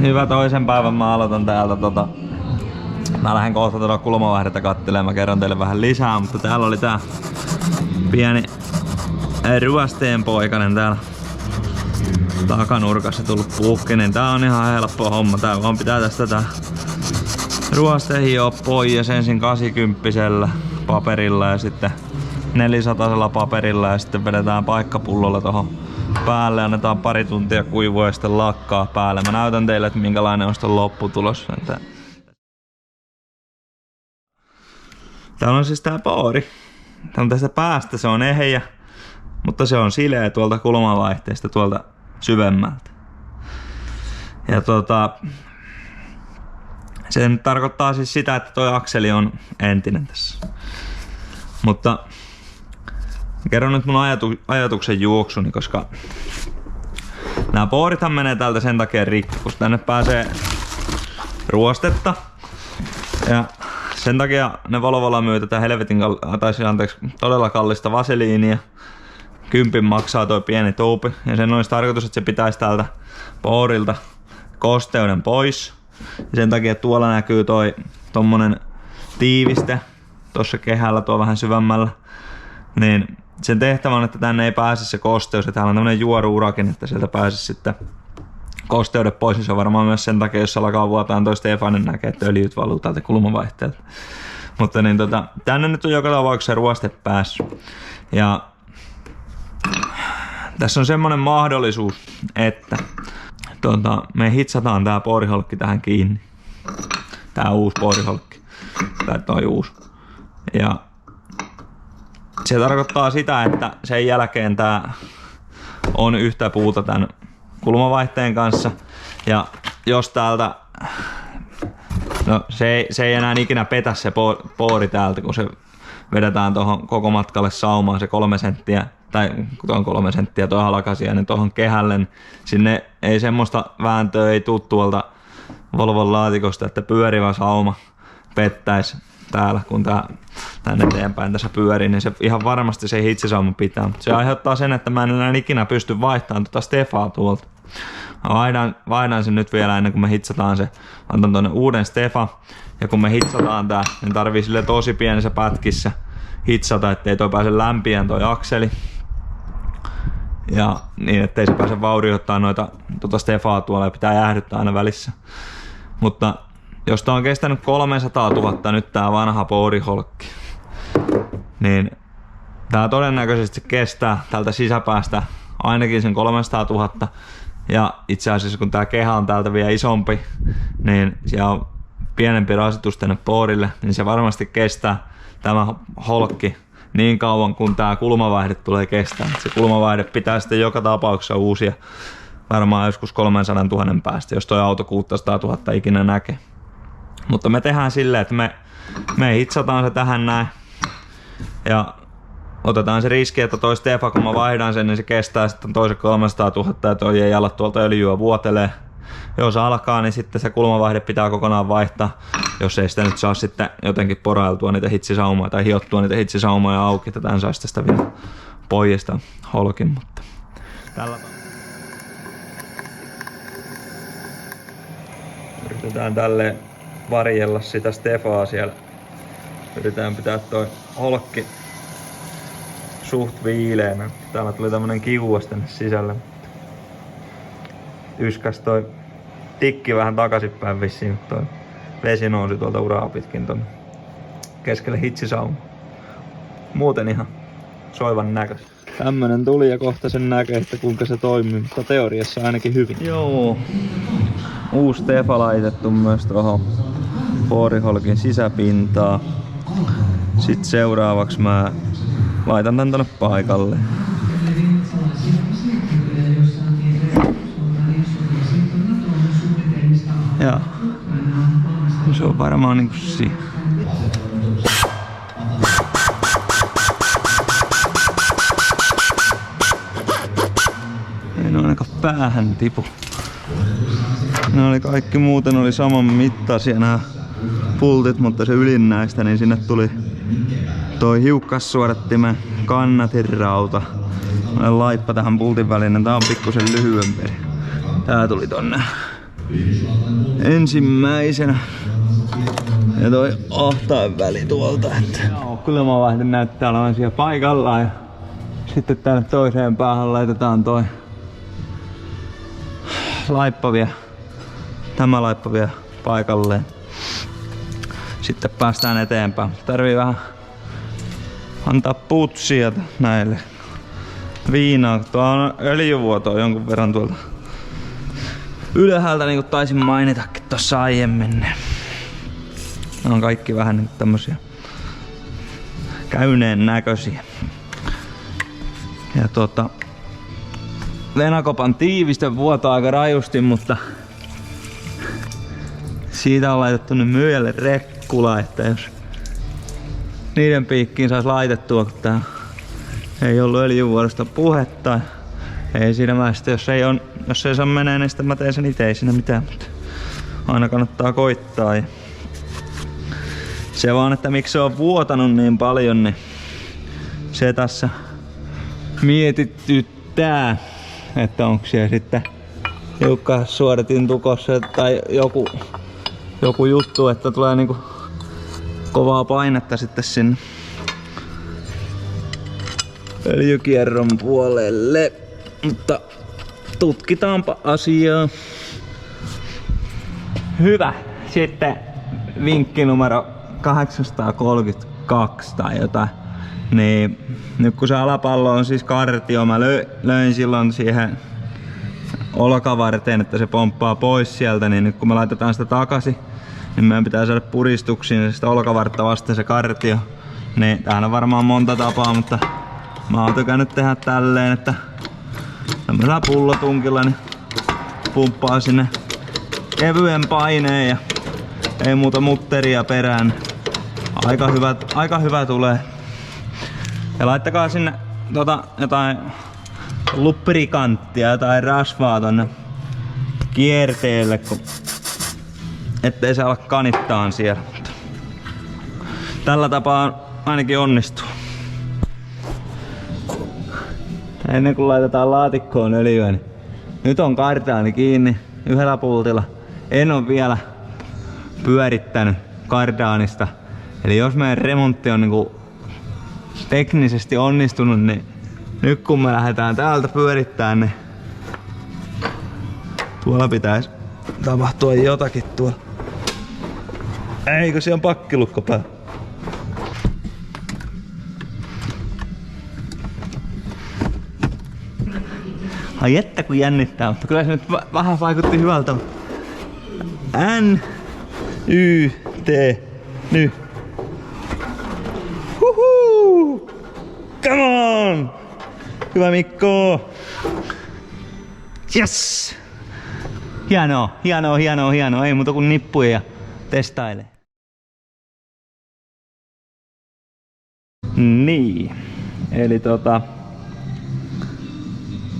Hyvä toisen päivän mä aloitan täältä mä lähden kohta tuolla kulmavaihdetta kattelemaan, mä kerron teille vähän lisää, mutta täällä oli tää pieni ruosteen poikanen täällä takanurkassa tullut puhki, niin tää on ihan helppo homma. Tää vaan pitää tästä tää ruoste hioa pois ensin 80 paperilla ja sitten 400 paperilla ja sitten vedetään paikkapullolla tohon päälle, annetaan pari tuntia kuivua ja sitten lakkaa päälle. Mä näytän teille, että minkälainen on sitten lopputulos. Täällä on siis tää poori. Tästä päästä se on ehjä, mutta se on sileä tuolta kulmavaihteesta tuolta syvemmältä. Ja se tarkoittaa siis sitä, että toi akseli on entinen tässä. Mutta kerron nyt mun ajatuksen juoksuni, koska nämä poorithan menee täältä sen takia rikki, kun tänne pääsee ruostetta. Ja sen takia ne Volvolla myy tätä todella kallista vaseliinia. 10 maksaa toi pieni tuupi. Ja sen olisi tarkoitus, että se pitäisi täältä poorilta kosteuden pois. Ja sen takia tuolla näkyy tommonen tiiviste tuossa kehällä, tuo vähän syvemmällä. Niin sen tehtävä on, että tänne ei pääse se kosteus. Ja täällä on tämmönen juoru-urakin, että sieltä pääsisi sitten kosteudet pois. Niin se on varmaan myös sen takia, jos alkaa vuotaan toi Stefanin näkee, että öljyt valuu täältä kulmavaihteelta. Mutta niin tänne nyt on joka tapauksessa ruoste päässyt. Ja tässä on semmonen mahdollisuus, että me hitsataan tää pooriholkki tähän kiinni. Tää uusi pooriholkki. Tai toi uusi. Ja se tarkoittaa sitä, että sen jälkeen tää on yhtä puuta tän kulmavaihteen kanssa. Ja jos täältä, no se ei enää ikinä petä se poori täältä, kun se vedetään tuohon koko matkalle saumaan se 3 senttiä. Tai tuon 3 senttiä tuohon halkasijainen tuohon kehälle. Sinne ei semmoista vääntöä ei tuu tuolta Volvon laatikosta, että pyörivä sauma pettäisi täällä, kun tänne eteenpäin tässä pyörii, niin se ihan varmasti se hitsasauma pitää. Se aiheuttaa sen, että mä en enää ikinä pysty vaihtamaan tuota Stefaa tuolta. Vaihdan sen nyt vielä ennen kuin me hitsataan se. Antan tuonne uuden Stefa. Ja kun me hitsataan tää, niin tarvii sille tosi pienessä pätkissä hitsata, ettei toi pääse lämpiään toi akseli. Ja niin, ettei se pääse vaurioittaa tuota Stefaa tuolla ja pitää jäähdyttää aina välissä. Mutta jos tää on kestänyt 300 000 nyt tää vanha pooriholkki, niin tää todennäköisesti kestää tältä sisäpäästä ainakin sen 300 000. Ja itse asiassa kun tää kehä on täältä vielä isompi, niin siellä on pienempi rasitus tänne poorille, niin se varmasti kestää tämä holkki niin kauan kun tää kulmavaihde tulee kestää. Se kulmavaihde pitää sitten joka tapauksessa uusia varmaan joskus 300 000 päästä, jos toi auto 600 000 ikinä näkee. Mutta me tehdään silleen, että me hitsataan se tähän näin ja otetaan se riski, että toi Stefa, kun mä vaihdan sen, niin se kestää sitten toisen 300 000 ja toi ei jalat tuolta öljyä vuotelee. Jos alkaa, niin sitten se kulmavaihde pitää kokonaan vaihtaa, jos ei sitä nyt saa sitten jotenkin porailtua niitä hitsisaumoja tai hiottua niitä hitsisaumoja auki, että tämän saisi tästä vielä poijesta holkin, mutta tällä yritetään tälleen varjella sitä Stefaa siellä. Yritetään pitää toi holkki suht viileänä. Täällä tuli tämmönen kiuas tänne sisälle. Yskäs toi tikki vähän takaisinpäin vissiin, mutta toi vesi nousi tuolta uraa pitkin tonne keskelle hitsisauma. Muuten ihan soivan näköistä. Tämmönen tuli ja kohta sen näkee, että kuinka se toimii, mutta teoriassa ainakin hyvin. Joo. Uusi Stefa laitettu myös tuohon pooriholkin sisäpintaan. Sitten seuraavaksi mä laitan tän tonne paikalle. Ja se on varmaan niinku siinä. Ei ne ainakaan päähän tipu. Ne oli kaikki muuten oli saman mittaisia nämä pultit, mutta se ylinnäistä, niin sinne tuli toi hiukkassuodattimen kannatinrauta. Laippa tähän pultin väliin, tää on pikkusen lyhyempi. Tää tuli tonne ensimmäisenä. Ja toi ahtain väli tuolta. Että. Joo, kylmävaihde näyttää olevan siellä paikallaan. Ja sitten tänne toiseen päähän laitetaan toi tämä laippa vielä paikalleen. Sitten päästään eteenpäin. Tarvii vähän antaa putsia näille. Viinaa. Tuo on öljyvuotoa jonkun verran tuolta ylhäältä, niin kuin taisin mainitakin tossa aiemmin. Ne on kaikki vähän niin tämmösiä käyneen näköisiä. Ja Venakopan tiiviste vuotaa aika rajusti, mutta siitä on laitettu nyt myyjälle rekkula, että jos niiden piikkiin sais laitettua, kun tää ei ollut öljyvuodosta puhetta. Ei siinä vaiheessa, jos ei saa menee, niin sitten mä teen sen ite, ei siinä mitään, mutta aina kannattaa koittaa. Ja se vaan, että miksi se on vuotanut niin paljon, niin se tässä mietityttää, että onko siellä sitten hiukka suodatin tukossa tai joku juttu, että tulee niinku kovaa painetta sitten sinne öljykierron puolelle. Mutta tutkitaanpa asiaa. Hyvä. Sitten vinkki numero 832 tai jotain. Niin nyt kun se alapallo on siis kartio, mä löin silloin siihen olkavarteen, että se pomppaa pois sieltä, niin nyt kun me laitetaan sitä takaisin, niin meidän pitää saada puristuksiin sitä olkavartta vasten se kartio. Niin tähän on varmaan monta tapaa, mutta mä oon tykännyt tehdä tälleen, että tämmöisellä pullotunkilla niin pumppaa sinne kevyen paineen ja ei muuta mutteria perään. Aika hyvä tulee. Ja laittakaa sinne jotain luprikanttia, jotain rasvaa tonne kierteelle, ettei se ala kanittaan siellä. Tällä tapaa ainakin onnistuu. Ennen kuin laitetaan laatikkoon öljyä, niin nyt on kardaani kiinni yhdellä pultilla. En ole vielä pyörittänyt kardaanista. Eli jos meidän remontti on niinku teknisesti onnistunut, niin nyt kun me lähdetään täältä pyörittämään, niin tuolla pitäisi tapahtua jotakin tuolla. Eikö siellä on pakkilukko päällä? Ai että kun jännittää, mutta kyllä se nyt vähän vaikutti hyvältä. N-Y-T nyt. Huhuu! Come on! Hyvä Mikko! Yes! Hienoa. Ei muuta kuin nippuja ja testaile. Niin. Eli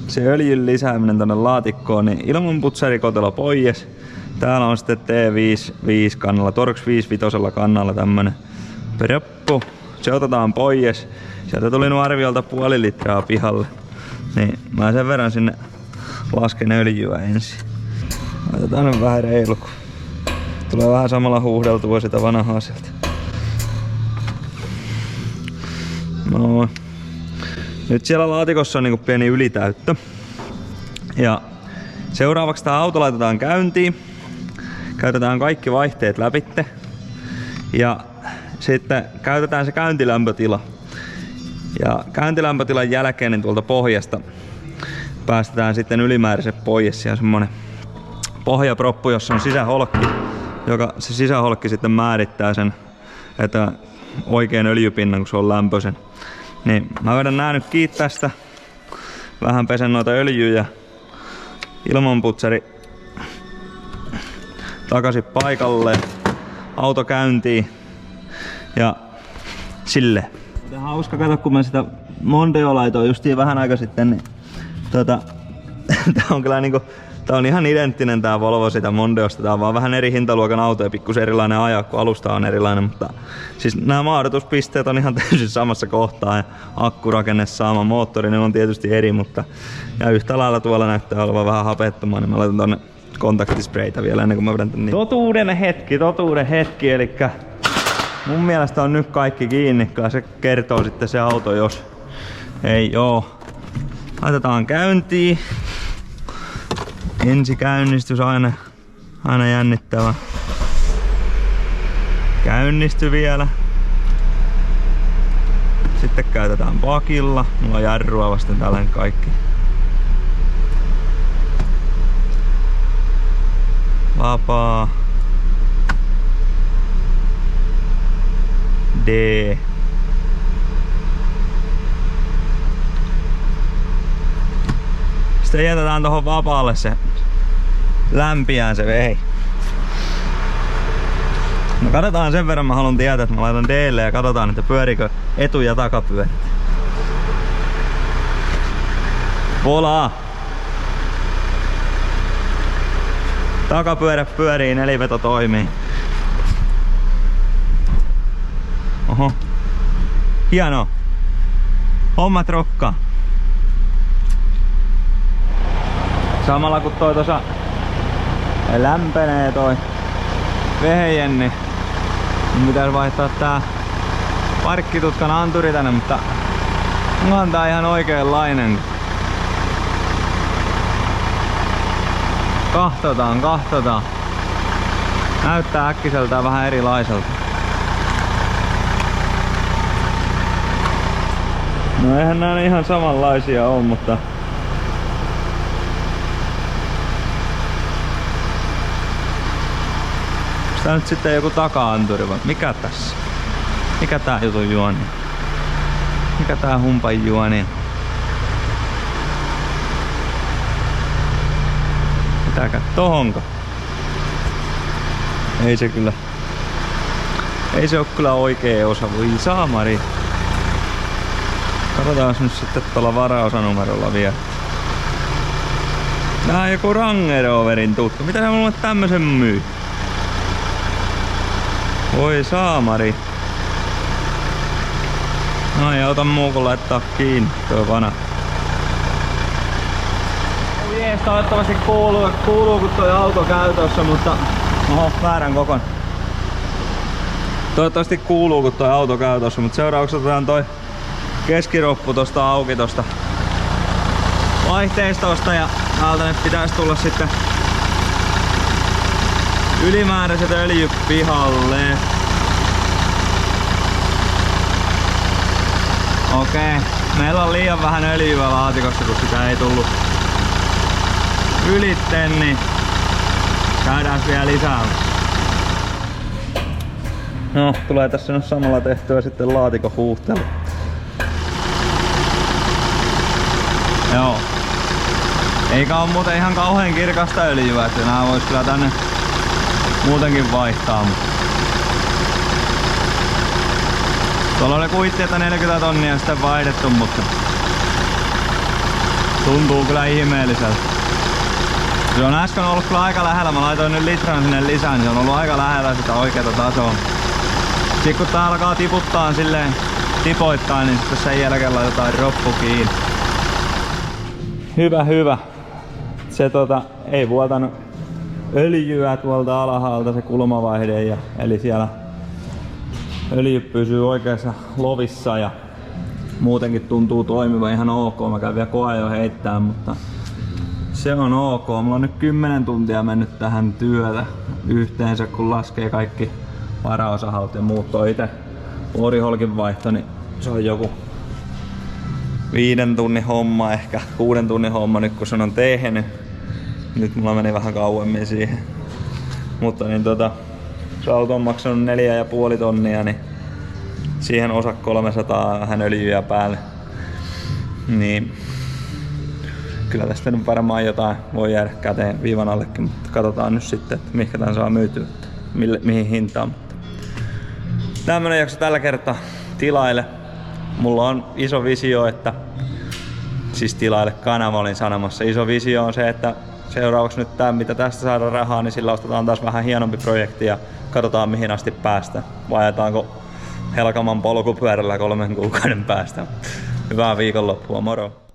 se öljyn lisääminen tonne laatikkoon, niin ilman putsarikotelo pois. Täällä on sitten T5 kannalla, Torx 55 kannalla tämmönen preppu. Se otetaan pois. Sieltä tuli arviolta 0,5 litraa pihalle. Niin mä sen verran sinne lasken öljyä ensin. Laitetaan nyt vähän reilu, kun tulee vähän samalla huuhdeltua sitä vanhaa sieltä. No. Nyt siellä laatikossa on niinku pieni ylitäyttö. Ja seuraavaksi tää auto laitetaan käyntiin. Käytetään kaikki vaihteet läpitte. Ja sitten käytetään se käyntilämpötila. Ja käyntilämpötilan jälkeen niin tuolta pohjasta päästetään sitten ylimääräiset pois. Siellä on semmonen pohjaproppu, jossa on sisäholkki. Se sisäholkki sitten määrittää sen, että oikein öljypinnan, kun se on lämpöisen. Niin mä vedän nää nyt kiinni tästä. Vähän pesen noita öljyjä. Ilmanputsari takaisin paikalle. Auto käyntiin. Ja sille. Hauska kato, kun mä sitä Mondeo laitoin justiin vähän aika sitten, niin tää on kyllä niinku, tää on ihan identtinen tää Volvo sitä Mondeosta. Tää on vaan vähän eri hintaluokan auto ja pikkusen erilainen ajaa, kun alusta on erilainen, mutta siis nämä maadotuspisteet on ihan täysin samassa kohtaa ja akkurakenne sama, moottori ne on tietysti eri, mutta ja yhtä lailla tuolla näyttää olevan vähän hapettomaa, niin mä laitan tonne kontaktispreitä vielä ennen kuin mä vedän tän niin. Totuuden hetki, elikkä mun mielestä on nyt kaikki kiinni, se kertoo sitten se auto, jos ei oo. Laitetaan käyntiin. Ensikäynnistys aina jännittävä. Käynnisty vielä. Sitten käytetään pakilla. Mulla on jarrua vasten tällainen kaikki. Vapaa. D. Sitten jätetään tohon vapaalle se lämpiään se vehi. No katsotaan sen verran, mä haluan tietää, että mä laitan D:lle ja katsotaan, että pyörikö etu- ja takapyörät. Volaa! Takapyörä pyörii, neliveto toimii. Oho. Hienoa. Hommat rokkaa. Samalla kun toi tossa lämpenee toi vehejen, niin pitäis vaihtaa tää parkkitutkan anturi tänne, mutta onhan tää ihan oikeenlainen. Kahtotaan. Näyttää äkkiseltään vähän erilaiselta. No eihän nää ihan samanlaisia oo, mutta onks tää nyt sitten joku taka-anturi vai mikä tässä? Mikä tää jutun juoni? Mikä tää humpan juoni? Pitääkö tohonko? Ei se oo kyllä oikea osa, voi saamari. Katsotaan nyt sitten tuolla varaosanumerolla vielä. Tää on joku Range Roverin tutka. Mitä se mulle tämmösen myy? Voi saamari. No ei auta muu kun laittaa kiinni tuo vana. Jees, toivottavasti kuuluu kun toi auto käytössä, mutta oho, väärän kokon. Toivottavasti kuuluu kun toi auto käytössä, mutta seuraavaksi otetaan toi keskiroppu tosta auki tosta vaihteistosta ja täältä nyt pitäisi tulla sitten ylimääräiset öljyt pihalle. Okei, meillä on liian vähän öljyä laatikossa, kun sitä ei tullut ylitteen, niin käydään vielä lisää. No, tulee tässä nyt samalla tehtyä sitten laatikon huuhtelu. Joo. Eikä oo muuten ihan kauhean kirkasta öljyä, että nää vois kyllä tänne muutenkin vaihtaa. Tuolla oli kuitti, että 40 tonnia sitten vaihdettu, mutta tuntuu kyllä ihmeelliseltä. Se on äsken ollut kyllä aika lähellä, mä laitoin nyt litran sinne lisään, niin se on ollut aika lähellä sitä oikeata tasoa. Sitten kun tää alkaa tiputtaa silleen tipoittain, niin sitten sen jälkeen laitetaan roppu kiinni. Hyvä. Se ei vuotanut öljyä tuolta alhaalta se kulmavaihde, eli siellä öljy pysyy oikeassa lovissa ja muutenkin tuntuu toimiva ihan ok. Mä käyn vielä koeajon heittää, mutta se on ok. Mulla on nyt 10 tuntia mennyt tähän työtä yhteensä, kun laskee kaikki varaosahaut ja muut. Toi ite bodyholkin vaihto, niin se on joku 5 tunnin homma, ehkä 6 tunnin homma nyt kun sen on tehnyt. Nyt mulla meni vähän kauemmin siihen. Mutta niin se auto on maksanut 4,5 tonnia, niin siihen osa 300 vähän öljyä päälle. Niin kyllä tästä nyt varmaan jotain voi jäädä käteen viivan allekin, mutta katsotaan nyt sitten, että mihinkä tän saa myytyä, mihin hintaan. Tämmönen jakso tällä kertaa tilaille. Mulla on iso visio, että siis tilaille kanava olin sanomassa. Iso visio on se, että seuraavaksi nyt mitä tästä saadaan rahaa, niin sillä ostetaan taas vähän hienompi projekti ja katsotaan mihin asti päästään. Vai ajetaanko Helkaman polkupyörällä 3 kuukauden päästä. Hyvää viikonloppua, moro!